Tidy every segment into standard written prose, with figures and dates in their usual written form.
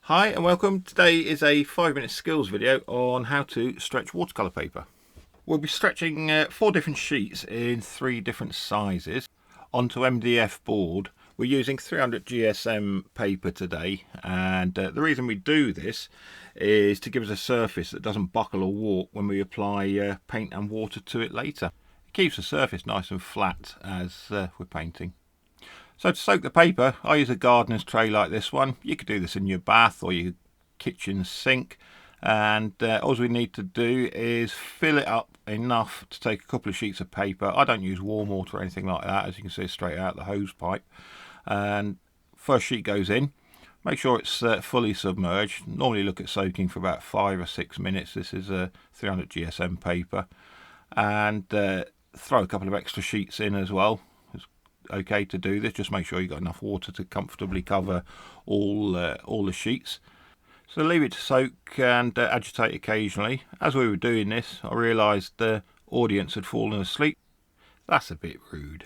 Hi and welcome. Today is a 5-minute skills video on how to stretch watercolour paper. We'll be stretching 4 different sheets in 3 different sizes onto MDF board. We're using 300 GSM paper today, and the reason we do this is to give us a surface that doesn't buckle or warp when we apply paint and water to it later. It keeps the surface nice and flat as we're painting. So to soak the paper, I use a gardener's tray like this one. You could do this in your bath or your kitchen sink, and all we need to do is fill it up enough to take a couple of sheets of paper. I don't use warm water or anything like that, as you can see straight out the hose pipe. And first sheet goes in. Make sure it's fully submerged. Normally look at soaking for about 5 or 6 minutes. This is a 300 GSM paper, and throw a couple of extra sheets in as well. Okay to do this, just make sure you've got enough water to comfortably cover all the sheets. So leave it to soak and agitate occasionally. As we were doing this, I realised the audience had fallen asleep. That's a bit rude.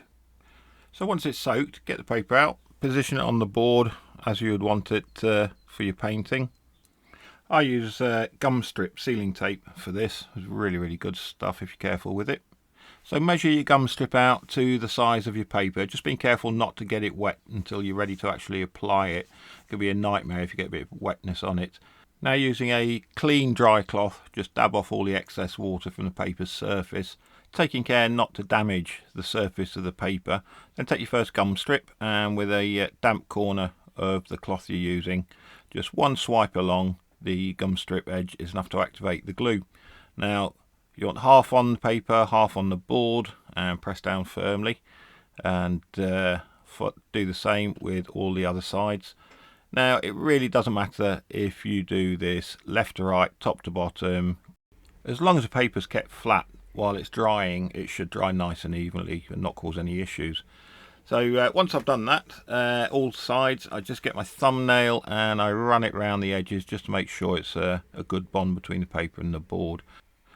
So once it's soaked, get the paper out, position it on the board as you would want it for your painting. I use gum strip sealing tape for this. It's really good stuff if you're careful with it. So measure your gum strip out to the size of your paper. Just being careful not to get it wet until you're ready to actually apply it. It could be a nightmare if you get a bit of wetness on it. Now, using a clean dry cloth, just dab off all the excess water from the paper's surface, taking care not to damage the surface of the paper. Then take your first gum strip, and with a damp corner of the cloth you're using, just one swipe along the gum strip edge is enough to activate the glue. Now, you want half on the paper, half on the board, and press down firmly, and do the same with all the other sides. Now, it really doesn't matter if you do this left to right, top to bottom. As long as the paper's kept flat while it's drying, it should dry nice and evenly and not cause any issues. So once I've done that, all sides, I just get my thumbnail and I run it around the edges just to make sure it's a good bond between the paper and the board.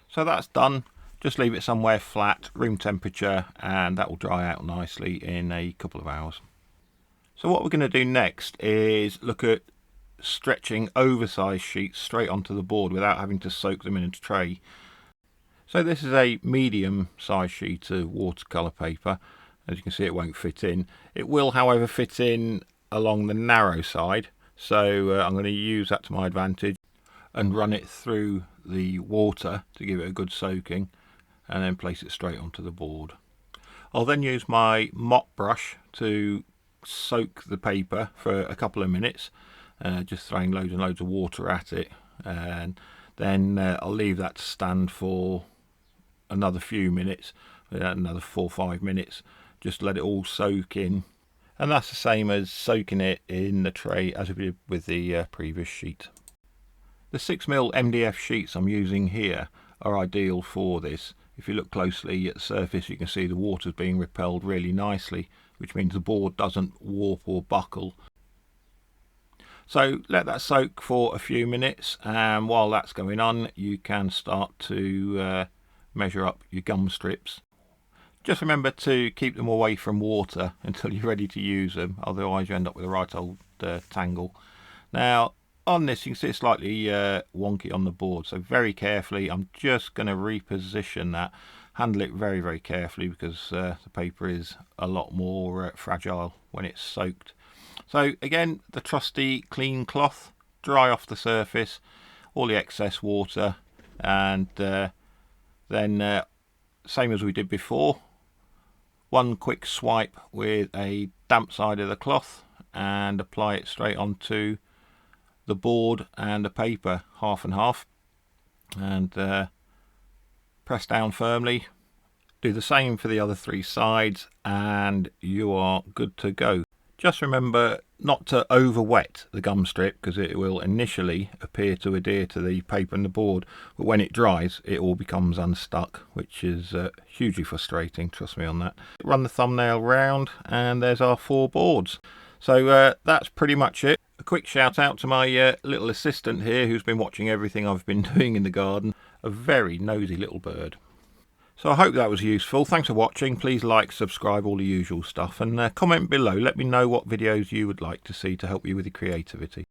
So that's done. Just leave it somewhere flat, room temperature, and that will dry out nicely in a couple of hours. So what we're going to do next is look at stretching oversized sheets straight onto the board without having to soak them in a tray. So this is a medium size sheet of watercolour paper. As you can see, it won't fit in. It will, however, fit in along the narrow side. So I'm going to use that to my advantage and run it through the water to give it a good soaking, and then place it straight onto the board. I'll then use my mop brush to soak the paper for a couple of minutes, just throwing loads and loads of water at it, and then I'll leave that to stand for another few minutes, another 4 or 5 minutes, just let it all soak in. And that's the same as soaking it in the tray as we did with the previous sheet. The 6mm MDF sheets I'm using here are ideal for this. If you look closely at the surface, you can see the water's being repelled really nicely, which means the board doesn't warp or buckle. So let that soak for a few minutes, and while that's going on, you can start to measure up your gum strips. Just remember to keep them away from water until you're ready to use them, otherwise you end up with a right old tangle. Now, on this, you can see it's slightly wonky on the board, so very carefully I'm just going to reposition that. Handle it very carefully, because the paper is a lot more fragile when it's soaked. So again, the trusty clean cloth, dry off the surface, all the excess water, and then same as we did before, one quick swipe with a damp side of the cloth and apply it straight onto the board and the paper, half and half, and press down firmly. Do the same for the other 3 sides and you are good to go. Just remember not to over wet the gum strip, because it will initially appear to adhere to the paper and the board, but when it dries it all becomes unstuck, which is hugely frustrating, trust me on that. Run the thumbnail round and there's our 4 boards. So that's pretty much it. A quick shout out to my little assistant here, who's been watching everything I've been doing in the garden. A very nosy little bird. So I hope that was useful. Thanks for watching. Please like, subscribe, all the usual stuff, and comment below. Let me know what videos you would like to see to help you with your creativity.